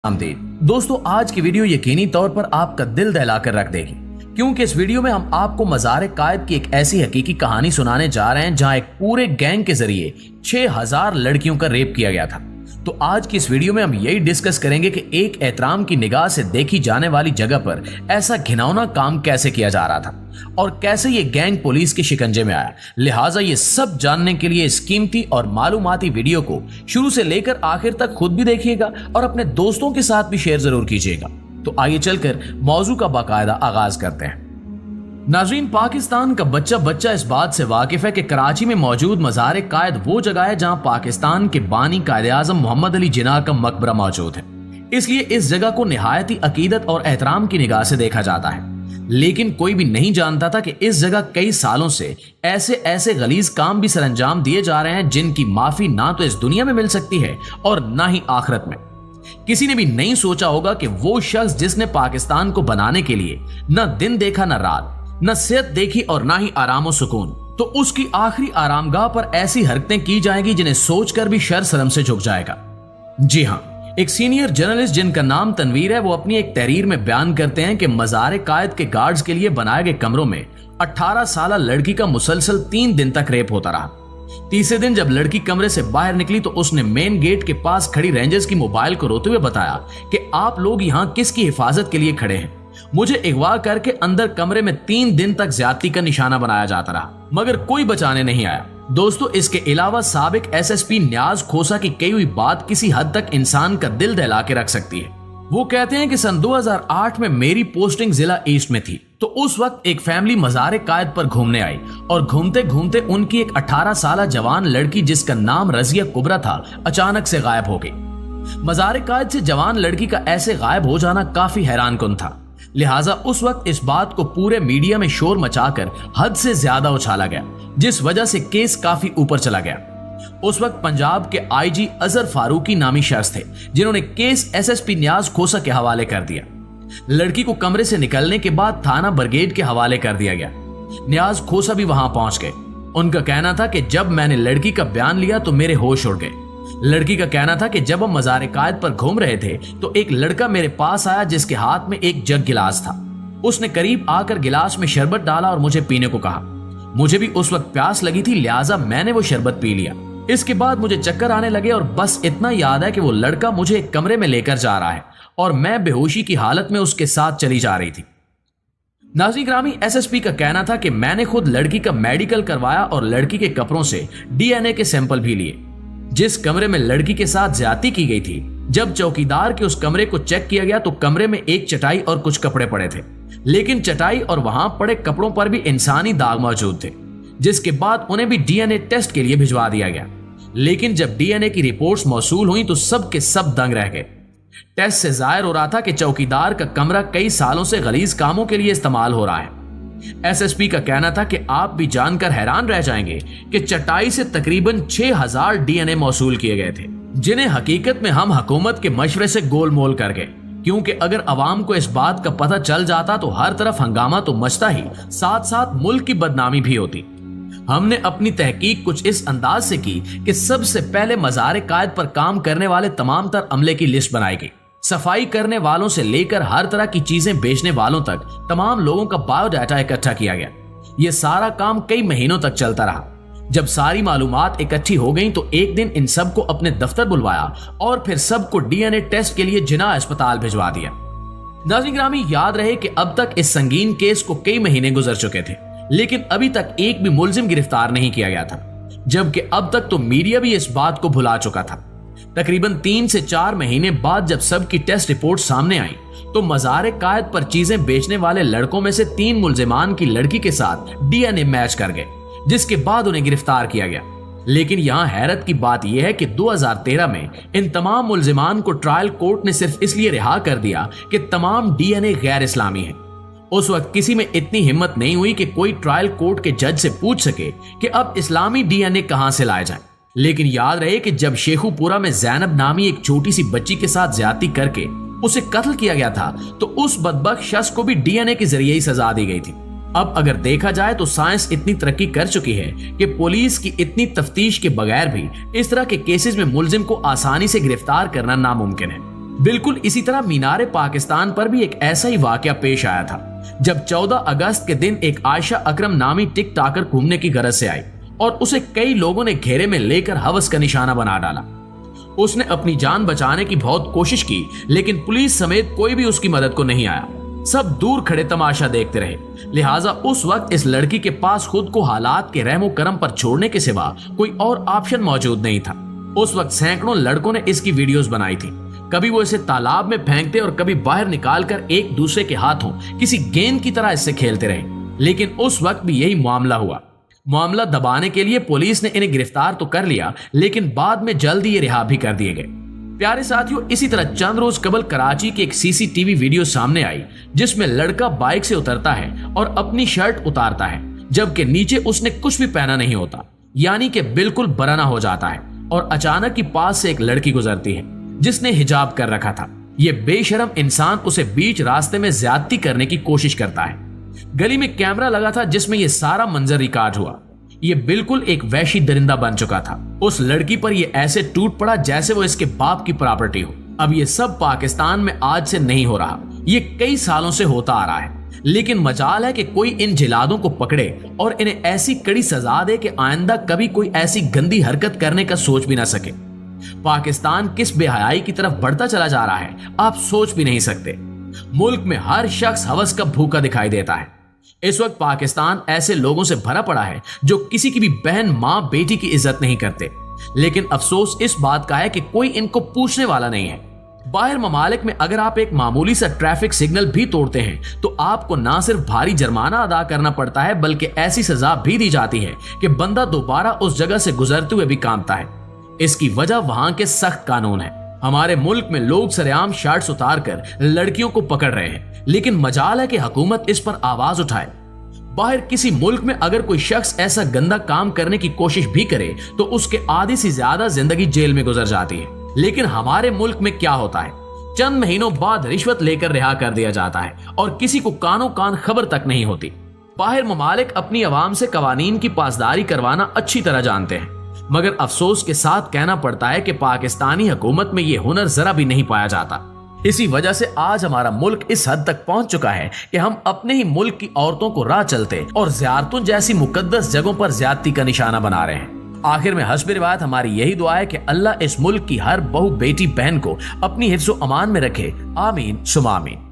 आमदीद। दोस्तों, आज की वीडियो यकीनी तौर पर आपका दिल दहला कर रख देगी, क्योंकि इस वीडियो में हम आपको मज़ार कायद की एक ऐसी हकीकी कहानी सुनाने जा रहे हैं जहां एक पूरे गैंग के जरिए 6000 लड़कियों का रेप किया गया था। तो आज की इस वीडियो में हम यही डिस्कस करेंगे कि एक एहतराम की निगाह से देखी जाने वाली जगह पर ऐसा घिनौना काम कैसे किया जा रहा था और कैसे ये गैंग पुलिस के शिकंजे में आया। लिहाजा ये सब जानने के लिए इस कीमती और मालूमाती वीडियो को शुरू से लेकर आखिर तक खुद भी देखिएगा और अपने दोस्तों के साथ भी शेयर जरूर कीजिएगा। तो आइए चलकर मौजू का बाकायदा आगाज करते हैं। नाजरीन, पाकिस्तान का बच्चा बच्चा इस बात से वाकिफ है कि कराची में मौजूद मज़ार कायद वो जगह है जहां पाकिस्तान के बानी कायदे आज़म मोहम्मद अली जिन्ना का मकबरा मौजूद है। इसलिए इस जगह को निहायत ही अकीदत और एहतराम की निगाह से देखा जाता है। लेकिन कोई भी नहीं जानता था कि इस जगह कई सालों से ऐसे ऐसे गलीज काम भी सरंजाम दिए जा रहे हैं जिनकी माफी ना तो इस दुनिया में मिल सकती है और ना ही आखिरत में। किसी ने भी नहीं सोचा होगा कि वो शख्स जिसने पाकिस्तान को बनाने के लिए न दिन देखा न रात, न सेहत देखी और ना ही आराम और सुकून, तो उसकी आखिरी आरामगाह पर ऐसी हरकतें की जाएगी जिन्हें सोचकर भी शर शर्म से झुक जाएगा। जी हाँ, एक सीनियर जर्नलिस्ट जिनका नाम तनवीर है, वो अपनी एक तहरीर में बयान करते हैं कि मज़ार कायद के गार्ड्स के लिए बनाए गए कमरों में 18 साल लड़की का मुसलसल 3 दिन तक रेप होता रहा। तीसरे दिन जब लड़की कमरे से बाहर निकली तो उसने मेन गेट के पास खड़ी रेंजर्स की मोबाइल को रोते हुए बताया कि आप लोग यहाँ किसकी हिफाजत के लिए खड़े हैं। मुझे अगवा करके अंदर कमरे में 3 दिन तक ज्यादती का निशाना बनाया जाता रहा, मगर कोई बचाने नहीं आया। दोस्तों, इसके अलावा साबिक एसएसपी न्याज खोसा की कही हुई बात किसी हद तक इंसान का दिल दहला के रख सकती है। वो कहते हैं कि सन 2008 में मेरी पोस्टिंग जिला ईस्ट में थी, तो उस वक्त एक फैमिली मज़ार कायद पर घूमने आई और घूमते घूमते उनकी एक 18 साल जवान लड़की जिसका नाम रजिया कुबरा था, अचानक से गायब हो गई। मज़ार कायद से जवान लड़की का ऐसे गायब हो जाना काफी हैरान कुन था। लिहाजा उस वक्त इस बात को पूरे मीडिया में शोर मचाकर हद से ज्यादा उछाला गया, जिस वजह से केस काफी ऊपर चला गया। उस वक्त पंजाब के आईजी अजहर फारूकी नामी शख्स थे जिन्होंने केस एसएसपी न्याज खोसा के हवाले कर दिया। लड़की को कमरे से निकलने के बाद थाना ब्रिगेड के हवाले कर दिया गया। न्याज खोसा भी वहां पहुंच गए। उनका कहना था कि जब मैंने लड़की का बयान लिया तो मेरे होश उड़ गए। लड़की का कहना था कि जब हम मज़ार कायद पर घूम रहे थे तो एक लड़का मेरे पास आया जिसके हाथ में एक जग गिलास था। उसने करीब आकर गिलास में शरबत डाला और मुझे पीने को कहा। मुझे भी उस वक्त प्यास लगी थी, लिहाजा मैंने वो शरबत पी लिया। इसके बाद मुझे चक्कर आने लगे और बस इतना याद है कि वो लड़का मुझे एक कमरे में लेकर जा रहा है और मैं बेहोशी की हालत में उसके साथ चली जा रही थी। नाज़रीन ग्रामी, एसएसपी का कहना था कि मैंने खुद लड़की का मेडिकल करवाया और लड़की के कपड़ों से डीएनए के सैंपल भी लिए। जिस कमरे में लड़की के साथ ज्यादती की गई थी, जब चौकीदार के उस कमरे को चेक किया गया तो कमरे में एक चटाई और कुछ कपड़े पड़े थे, लेकिन चटाई और वहां पड़े कपड़ों पर भी इंसानी दाग मौजूद थे, जिसके बाद उन्हें भी डीएनए टेस्ट के लिए भिजवा दिया गया। लेकिन जब डीएनए की रिपोर्ट्स मौसूल हुई तो सब के सब दंग रह गए। टेस्ट से जाहिर हो रहा था कि चौकीदार का कमरा कई सालों से गलीज कामों के लिए इस्तेमाल हो रहा है। एसएसपी का कहना था कि आप भी जानकर हैरान रह जाएंगे कि चटाई से तकरीबन 6000 डीएनए मौसूल किए गए थे, जिन्हें हकीकत में हम हुकूमत के मशवरे से गोलमोल कर गए, क्योंकि अगर अवाम को इस बात का पता चल जाता तो हर तरफ हंगामा तो मचता ही, साथ साथ मुल्क की बदनामी भी होती। हमने अपनी तहकीक कुछ इस अंदाज से की कि सबसे पहले मज़ार कायद पर काम करने वाले तमाम तर अमले की लिस्ट बनाई गई। सफाई करने वालों से लेकर हर तरह की चीजें बेचने वालों तक तमाम लोगों का बायोडाटा इकट्ठा किया गया। यह सारा काम कई महीनों तक चलता रहा। जब सारी मालूमात इकट्ठी हो गई तो एक दिन इन सबको अपने दफ्तर बुलवाया और फिर सबको डीएनए टेस्ट के लिए जिन्ना अस्पताल भिजवा दिया। नाज़रीन ग्रामी, याद रहे कि अब तक इस संगीन केस को कई महीने गुजर चुके थे, लेकिन अभी तक एक भी मुलजिम गिरफ्तार नहीं किया गया था, जबकि अब तक तो मीडिया भी इस बात को भुला चुका था। तकरीबन 3 से 4 महीने बाद जब सबकी टेस्ट रिपोर्ट सामने आई तो मज़ार कायद पर चीजें बेचने वाले लड़कों में से 3 मुलजिमान की लड़की के साथ डीएनए मैच कर गए, जिसके बाद उन्हें गिरफ्तार किया गया। लेकिन यहाँ हैरत की बात यह है कि 2013 में इन तमाम मुलजिमान को ट्रायल कोर्ट ने सिर्फ इसलिए रिहा कर दिया कि तमाम डीएनए गैर इस्लामी है। उस वक्त किसी में इतनी हिम्मत नहीं हुई कि कोई ट्रायल कोर्ट के जज से पूछ सके कि अब इस्लामी डीएनए कहां से लाए जाए। लेकिन याद रहे कि जब शेखुपुरा में जैनब नामी एक छोटी सी बच्ची के साथ ज्यादती करके उसे कत्ल किया गया था तो उस बदबख्त शख्स को भी डीएनए के जरिए ही सजा दी गई थी। अब अगर देखा जाए तो साइंस इतनी तरक्की कर चुकी है कि पुलिस की इतनी तफ्तीश के बगैर भी इस तरह के केसेस में मुलजिम को आसानी से गिरफ्तार करना नामुमकिन है। बिल्कुल इसी तरह मीनार पाकिस्तान पर भी एक ऐसा ही वाकया पेश आया था, जब 14 अगस्त के दिन एक आयशा अकरम नामी टिक टाकर घूमने की गरज से आई और उसे कई लोगों ने घेरे में लेकर हवस का निशाना बना डाला। उसने अपनी जान बचाने की बहुत कोशिश की, लेकिन पुलिस समेत कोई भी उसकी मदद को नहीं आया। सब दूर खड़े तमाशा देखते रहे। लिहाजा उस वक्त इस लड़की के पास खुद को हालात के रहमो करम पर छोड़ने के सिवा कोई और ऑप्शन मौजूद नहीं था। उस वक्त सैकड़ों लड़कों ने इसकी वीडियोस बनाई थी। कभी वो इसे तालाब में फेंकते और कभी बाहर निकालकर एक दूसरे के हाथों किसी गेंद की तरह इससे खेलते रहे। लेकिन उस वक्त भी यही मामला हुआ। मामला दबाने के लिए पुलिस ने इन्हें गिरफ्तार तो कर लिया, लेकिन बाद में जल्द ही ये रिहा भी कर दिए गए। प्यारे साथियों, इसी तरह चंद रोज कबल कराची की एक सीसीटीवी वीडियो सामने आई, जिसमें लड़का बाइक से उतरता है और अपनी शर्ट उतारता है, जबकि नीचे उसने कुछ भी पहना नहीं होता, यानी कि बिल्कुल बराना हो जाता है। और अचानक ही पास से एक लड़की गुजरती है जिसने हिजाब कर रखा था। ये बेशरम इंसान उसे बीच रास्ते में ज्यादती करने की कोशिश करता है। गली में कैमरा लगा था जिसमें ये सारा मंजर रिकॉर्ड हुआ। ये बिल्कुल एक वहशी दरिंदा बन चुका था। उस लड़की पर ये ऐसे टूट पड़ा जैसे वो इसके बाप की प्रॉपर्टी हो। अब ये सब पाकिस्तान में आज से नहीं हो रहा, ये कई सालों से होता आ रहा है। लेकिन मजाल है कि कोई इन जिलादों को पकड़े और इन्हें ऐसी कड़ी सजा दे कि आइंदा कभी कोई ऐसी गंदी हरकत करने का सोच भी ना सके। पाकिस्तान किस बेहयाई की तरफ बढ़ता चला जा रहा है, आप सोच भी नहीं सकते। मुल्क में हर शख्स हवस का भूखा दिखाई देता है। इस वक्त पाकिस्तान ऐसे लोगों से भरा पड़ा है जो किसी की भी बहन, मां, बेटी की इज्जत नहीं करते। लेकिन अफसोस इस बात का है कि कोई इनको पूछने वाला नहीं है। बाहर ममालिक में अगर आप एक मामूली सा ट्रैफिक सिग्नल भी तोड़ते हैं तो आपको ना सिर्फ भारी जुर्माना अदा करना पड़ता है, बल्कि ऐसी सजा भी दी जाती है कि बंदा दोबारा उस जगह से गुजरते हुए भी कांपता है। इसकी वजह वहां के सख्त कानून है। हमारे मुल्क में लोग सरेआम शर्ट्स उतारकर लड़कियों को पकड़ रहे हैं, लेकिन मजाल है कि हुकूमत इस पर आवाज उठाए। बाहर किसी मुल्क में अगर कोई शख्स ऐसा गंदा काम करने की कोशिश भी करे तो उसके आधे से ज्यादा जिंदगी जेल में गुजर जाती है। लेकिन हमारे मुल्क में क्या होता है, चंद महीनों बाद रिश्वत लेकर रिहा कर दिया जाता है और किसी को कानों कान खबर तक नहीं होती। बाहर ममालिक अपनी आवाम से कवानीन की पासदारी करवाना अच्छी तरह जानते हैं, मगर अफसोस के साथ कहना पड़ता है कि पाकिस्तानी हुकूमत में यह हुनर जरा भी नहीं पाया जाता। इसी वजह से आज हमारा मुल्क इस हद तक पहुंच चुका है कि हम अपने ही मुल्क की औरतों को राह चलते और ज़ियारतों जैसी मुकद्दस जगहों पर ज्यादती का निशाना बना रहे हैं। आखिर में हस्ब रिवायत हमारी यही दुआ है कि अल्लाह इस मुल्क की हर बहू, बेटी, बहन को अपनी हिफ्ज़ो अमान में रखे। आमीन सुमा आमीन।